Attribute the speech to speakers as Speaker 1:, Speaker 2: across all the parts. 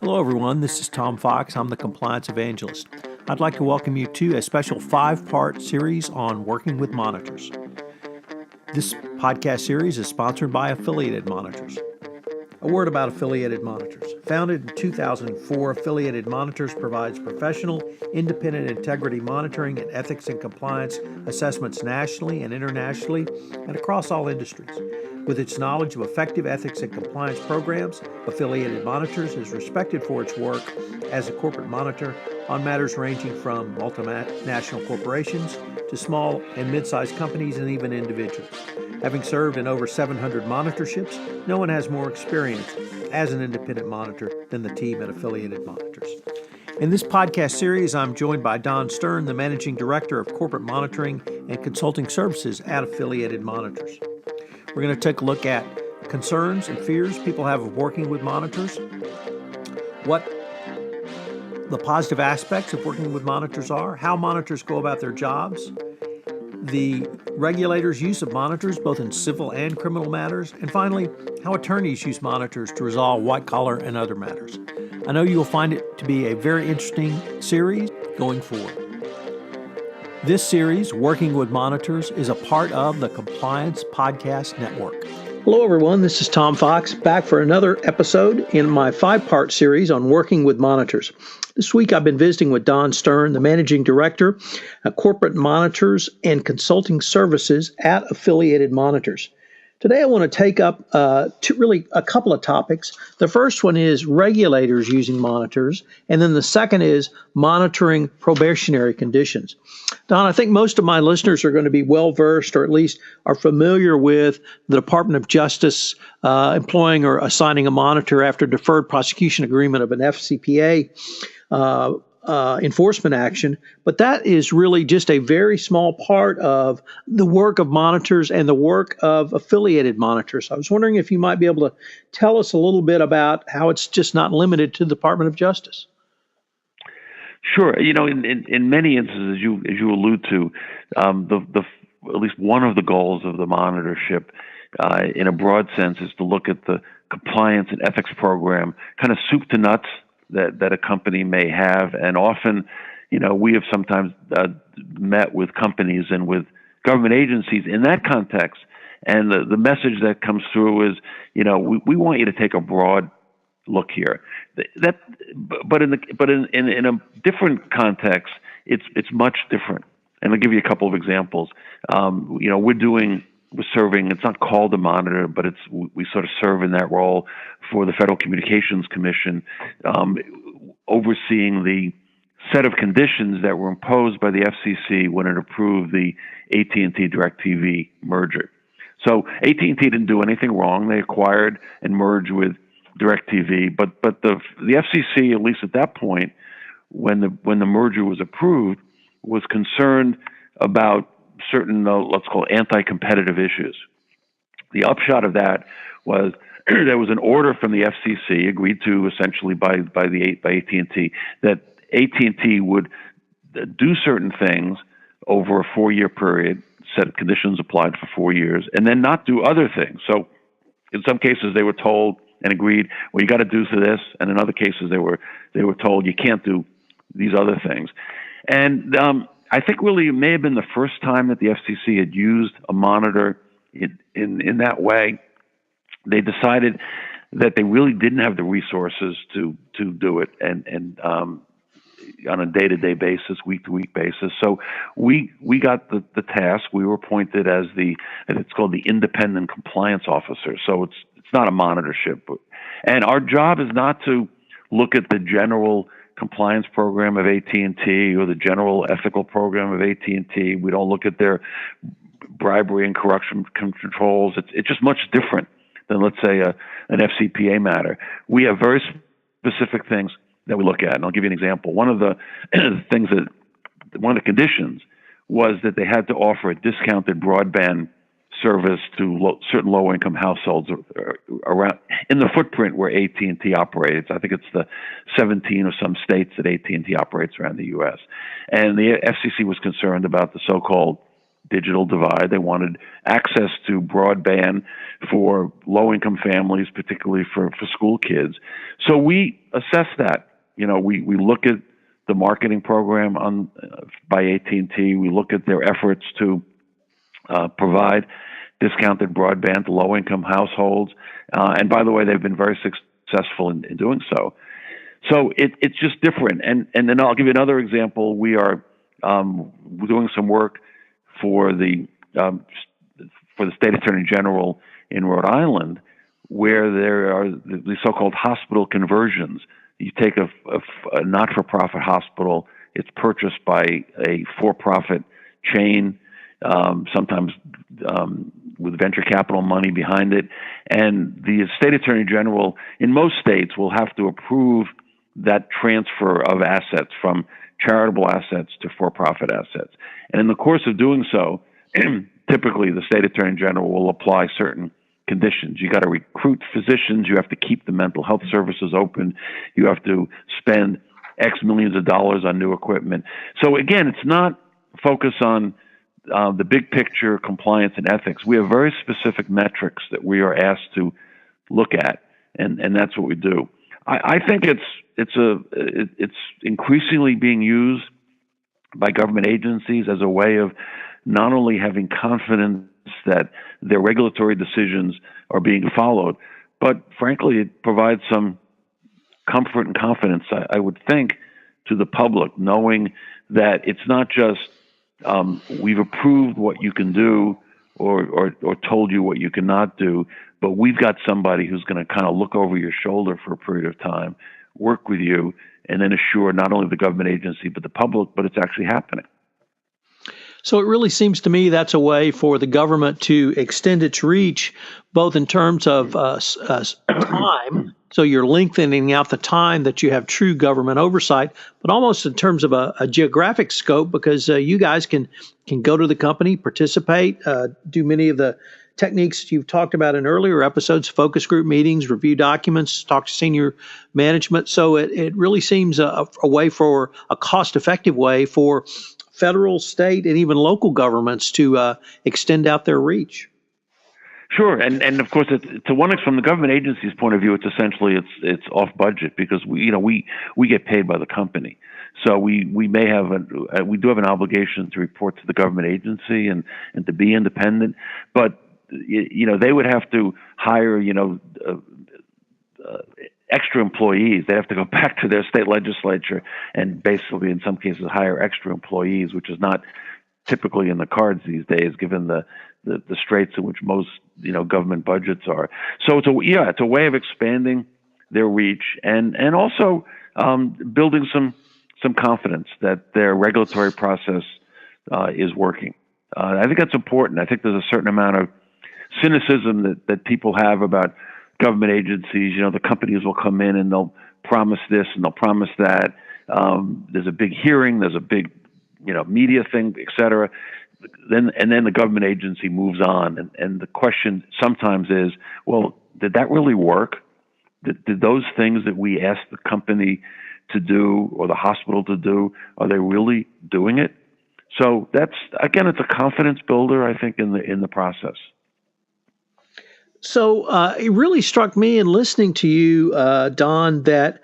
Speaker 1: Hello, everyone. This is Tom Fox. I'm the Compliance Evangelist. I'd like to welcome you to a special 5-part series on working with monitors. This podcast series is sponsored by Affiliated Monitors. A word about Affiliated Monitors. Founded in 2004, Affiliated Monitors provides professional, independent integrity monitoring and ethics and compliance assessments nationally and internationally and across all industries. With its knowledge of effective ethics and compliance programs, Affiliated Monitors is respected for its work as a corporate monitor on matters ranging from multinational corporations to small and mid-sized companies and even individuals. Having served in over 700 monitorships, no one has more experience as an independent monitor than the team at Affiliated Monitors. In this podcast series, I'm joined by Don Stern, the Managing Director of Corporate Monitoring and Consulting Services at Affiliated Monitors. We're going to take a look at concerns and fears people have of working with monitors, what the positive aspects of working with monitors are, how monitors go about their jobs, the regulators' use of monitors both in civil and criminal matters, and finally, how attorneys use monitors to resolve white-collar and other matters. I know you'll find it to be a very interesting series going forward. This series, Working with Monitors, is a part of the Compliance Podcast Network. Hello, everyone. This is Tom Fox, back for another episode in my 5-part series on working with monitors. This week, I've been visiting with Don Stern, the Managing Director of Corporate Monitors and Consulting Services at Affiliated Monitors. Today, I want to take up a couple of topics. The first one is regulators using monitors, and then the second is monitoring probationary conditions. Don, I think most of my listeners are going to be well-versed or at least are familiar with the Department of Justice employing or assigning a monitor after deferred prosecution agreement of an FCPA enforcement action, but that is really just a very small part of the work of monitors and the work of affiliated monitors. I was wondering if you might be able to tell us a little bit about how it's just not limited to the Department of Justice.
Speaker 2: Sure. You know, in many instances, as you allude to, at least one of the goals of the monitorship, in a broad sense, is to look at the compliance and ethics program, kind of soup to nuts, that a company may have. And often, you know, we have sometimes met with companies and with government agencies in that context. And the message that comes through is, you know, we want you to take a broad look here. But in a different context, it's much different. And I'll give you a couple of examples. You know, we're serving, it's not called a monitor, but we sort of serve in that role for the Federal Communications Commission, overseeing the set of conditions that were imposed by the FCC when it approved the AT&T DirecTV merger. So AT&T didn't do anything wrong. They acquired and merged with DirecTV, but the FCC, at least at that point, when the merger was approved, was concerned about certain, let's call it anti-competitive issues. The upshot of that was there was an order from the FCC, agreed to essentially by AT&T, that AT&T would do certain things over a 4-year period, set conditions applied for 4 years, and then not do other things. So in some cases they were told and agreed, well, you got to do this, and in other cases they were told you can't do these other things. And I think really it may have been the first time that the FCC had used a monitor in that way. They decided that they really didn't have the resources to do it and on a day-to-day basis, week-to-week basis. So we got the task. We were appointed as it's called the independent compliance officer. So it's not a monitorship, and our job is not to look at the general compliance program of AT&T or the general ethical program of AT&T. We don't look at their bribery and corruption controls. It's just much different than, let's say, an FCPA matter. We have very specific things that we look at, and I'll give you an example. One of the conditions was that they had to offer a discounted broadband service to certain low-income households around in the footprint where AT&T operates. I think it's the 17 or some states that AT&T operates around the U.S. And the FCC was concerned about the so-called digital divide. They wanted access to broadband for low-income families, particularly for school kids. So we assess that. We look at the marketing program by AT&T. We look at their efforts to provide discounted broadband to low-income households. And by the way, they've been very successful in doing so. So it's just different. And then I'll give you another example. We are doing some work for the state attorney general in Rhode Island, where there are the so-called hospital conversions. You take a not-for-profit hospital, it's purchased by a for-profit chain, sometimes with venture capital money behind it, and the state attorney general in most states will have to approve that transfer of assets from charitable assets to for-profit assets. And in the course of doing so, typically the state attorney general will apply certain conditions. You got to recruit physicians. You have to keep the mental health services open. You have to spend X millions of dollars on new equipment. So again, it's not focus on the big picture, compliance and ethics. We have very specific metrics that we are asked to look at, and that's what we do. I think it's increasingly being used by government agencies as a way of not only having confidence that their regulatory decisions are being followed, but frankly, it provides some comfort and confidence, I would think, to the public, knowing that it's not just we've approved what you can do or told you what you cannot do, but we've got somebody who's going to kind of look over your shoulder for a period of time, work with you, and then assure not only the government agency but the public, but it's actually happening.
Speaker 1: So it really seems to me that's a way for the government to extend its reach, both in terms of time, so you're lengthening out the time that you have true government oversight, but almost in terms of a geographic scope, because you guys can go to the company, participate, do many of the techniques you've talked about in earlier episodes, focus group meetings, review documents, talk to senior management. So it really seems a way for a cost-effective way for federal, state, and even local governments to extend out their reach.
Speaker 2: Sure, and of course, from the government agency's point of view, it's essentially it's off budget because we get paid by the company, so we may have we do have an obligation to report to the government agency and to be independent, but they would have to hire extra employees. They have to go back to their state legislature and basically, in some cases, hire extra employees, which is not typically in the cards these days, given the straits in which most government budgets are. So it's a way of expanding their reach and also building some confidence that their regulatory process is working. I think that's important. I think there's a certain amount of cynicism that people have about government agencies. The companies will come in and they'll promise this and they'll promise that. There's a big hearing, there's a big, media thing, et cetera. Then the government agency moves on. And the question sometimes is, well, did that really work? Did those things that we asked the company to do or the hospital to do, are they really doing it? So that's, again, it's a confidence builder, I think, in the process.
Speaker 1: So it really struck me in listening to you, Don, that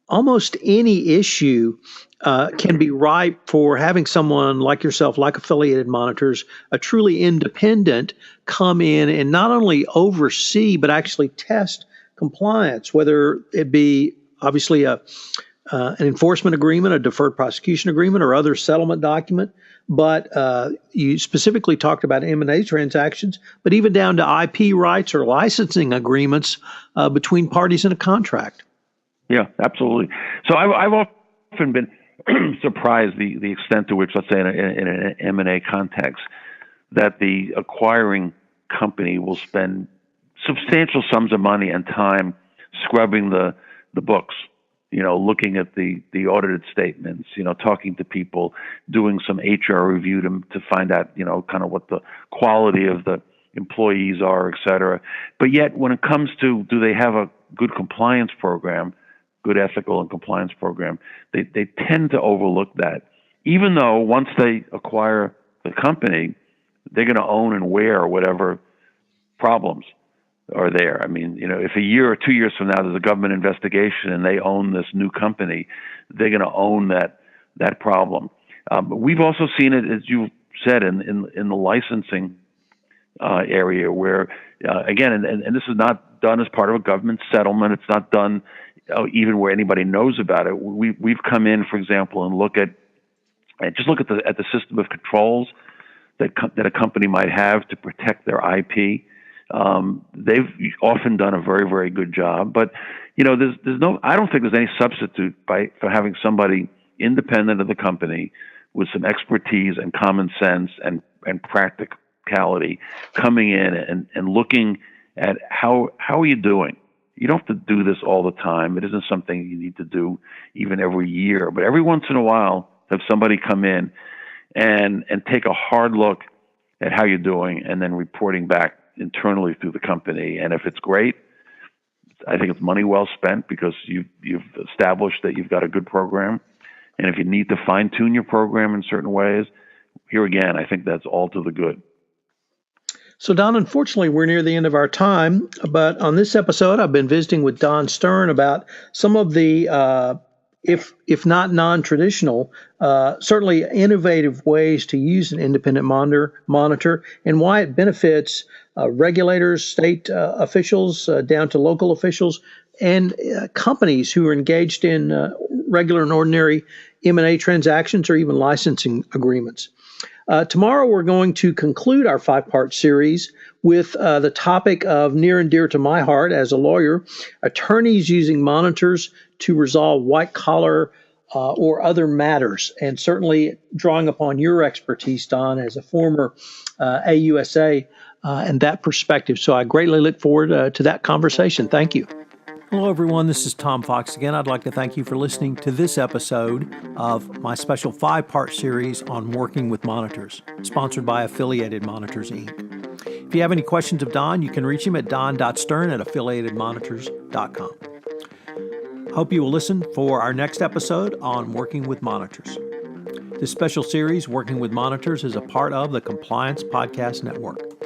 Speaker 1: almost any issue can be ripe for having someone like yourself, like Affiliated Monitors, a truly independent, come in and not only oversee, but actually test compliance, whether it be obviously an enforcement agreement, a deferred prosecution agreement, or other settlement document. But you specifically talked about M&A transactions, but even down to IP rights or licensing agreements between parties in a contract.
Speaker 2: Yeah, absolutely. So I've often been surprised the extent to which, let's say in an M&A context, that the acquiring company will spend substantial sums of money and time scrubbing the books, looking at the audited statements, talking to people, doing some HR review to find out, kind of what the quality of the employees are, et cetera. But yet, when it comes to do they have a good compliance program, good ethical and compliance program, they tend to overlook that. Even though once they acquire the company, they're going to own and wear whatever problems are there. I mean, if a year or 2 years from now there's a government investigation and they own this new company, they're going to own that problem. We've also seen it, as you said, in the licensing area, where again, and this is not done as part of a government settlement. It's not done even where anybody knows about it. We've come in, for example, and look at the system of controls that a company might have to protect their IP. They've often done a very, very good job, but I don't think there's any substitute for having somebody independent of the company with some expertise and common sense and practicality coming in and looking at how are you doing. You don't have to do this all the time. It isn't something you need to do even every year, but every once in a while, have somebody come in and take a hard look at how you're doing, and then reporting back internally through the company. And if it's great, I think it's money well spent, because you've established that you've got a good program. And if you need to fine tune your program in certain ways, here again, I think that's all to the good.
Speaker 1: So, Don, unfortunately, we're near the end of our time, but on this episode, I've been visiting with Don Stern about some of the, if not non-traditional, certainly innovative ways to use an independent monitor and why it benefits regulators, state officials, down to local officials, and companies who are engaged in regular and ordinary M&A transactions or even licensing agreements. Tomorrow, we're going to conclude our 5-part series with the topic of near and dear to my heart as a lawyer, attorneys using monitors to resolve white-collar or other matters, and certainly drawing upon your expertise, Don, as a former AUSA and that perspective. So I greatly look forward to that conversation. Thank you. Hello, everyone. This is Tom Fox again. I'd like to thank you for listening to this episode of my special 5-part series on working with monitors, sponsored by Affiliated Monitors, Inc. If you have any questions of Don, you can reach him at don.stern@affiliatedmonitors.com. Hope you will listen for our next episode on working with monitors. This special series, Working with Monitors, is a part of the Compliance Podcast Network.